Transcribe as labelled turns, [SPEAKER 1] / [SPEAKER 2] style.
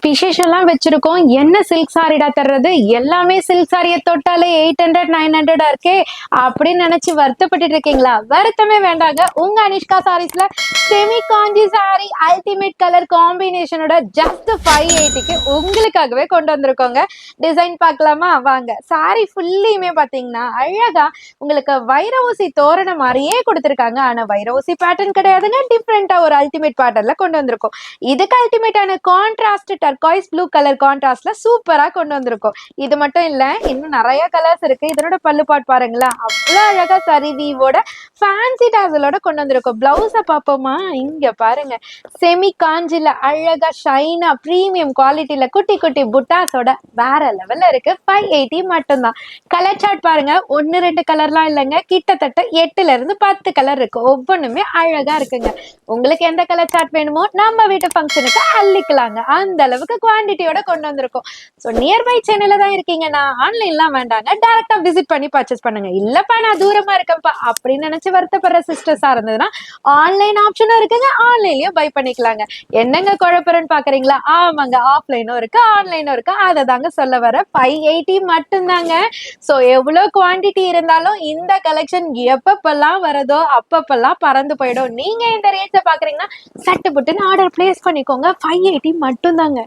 [SPEAKER 1] விசேஷம்லாம் வச்சிருக்கோம். என்ன சில்க் சாரிடா தர்றது? எல்லாமே சில்க் சாரிய தொட்டாலே 800, 900 இருக்கே! அப்படின்னு நெனச்சு வருத்தப்பட்டுட்டு இருக்கீங்களா? வருத்தமே வேண்டாங்க. உங்க அனிஷ்கா சாரீஸ்ல செமி காஞ்சி சாரி அல்டிமேட் கலர் காம்பினேஷனோட ஜஸ்ட் 580க்கு உங்களுக்காகவே கொண்டு வந்திருக்கோங்க. டிசைன் பார்க்கலாமா? வாங்க. சாரி ஃபுல்லியுமே பார்த்தீங்கன்னா, அழகா உங்களுக்கு வைர ஊசி தோரணம் மாரியே குடுத்துருக்காங்க. ஆனா வைர ஊசி பேட்டர்ன் கிடையாதுங்க. டிஃபரெண்ட்டா ஒரு அல்டிமேட் பேட்டர்ன்ல கொண்டு வந்திருக்கோம். இதுக்கு அல்டிமேட்டான கான்ட்ராஸ்ட் டர்காய்ஸ் ப்ளூ கலர் கான்ட்ராஸ்ட்ல சூப்பரா கொண்டு வந்திருக்கோம். இது மட்டும் இல்ல, இன்னும் நெறைய கலர்ஸ் இருக்கு. இதனோட பல்லு பார்ட் பாருங்களேன். அவ்ளோ அழகா சரி வீவோட ஃபேன்சி டாசலோட கொண்டு வந்திருக்கோம். பிளவுஸ பாப்போமா? இங்க பாருங்க. செமி காஞ்சில அழகா ஷைனா பிரீமியம் குவாலிட்டில குட்டி குட்டி புட்டாஸோட வேற லெவல்ல இருக்கு. 580 மட்டும் தான். கலர் சார்ட் பாருங்க. 1, 2 கலர்லாம் இல்லங்க. கிட்டத்தட்ட 8ல இருந்து 10 கலர் இருக்கு. ஒவ்வொன்னுமே அழகா இருக்குங்க. உங்களுக்கு எந்த கலர் சார்ட் வேணுமோ நம்ம வீட்டு ஃபங்க்ஷனுக்கு அள்ளிக்கலாங்க. அந்த அளவுக்கு குவான்டிட்டியோட கொண்டு வந்திருக்கோம். ஸோ நியர்பை சென்னையில தான் இருக்கீங்கன்னா ஆன்லைன்லாம் வேண்டாங்க. டைரக்டா விசிட் பண்ணி பர்ச்சேஸ் பண்ணுங்க. இல்லப்பா நான் தூரமா இருக்கேன்ப்பா அப்படின்னு நினைச்சு வருத்தப்படுற சிஸ்டர்ஸா இருந்ததுன்னா ஆன்லைன் ஆப்ஷனும் இருக்குங்க. ஆன்லைன்லயும் பை பண்ணிக்கலாங்க. என்னங்க குழப்பறன்னு பாக்குறீங்களா? ஆமாங்க, ஆஃப்லைனும் இருக்கு, ஆன்லைனும் இருக்கு. அதை தாங்க சொல்ல வர 580 மட்டும்தாங்க. ஸோ எவ்வளவு குவான்டிட்டி இருந்தாலும் இந்த கலெக்ஷன் எப்பப்பெல்லாம் வருதோ அப்பப்பெல்லாம் பறந்து போயிடும். நீங்க இந்த ரேட்ல பாக்குறீங்கன்னா சட்டு புட்டுன்னு ஆர்டர் பிளேஸ் பண்ணிக்கோங்க. 580 மட்டும் தாங்க.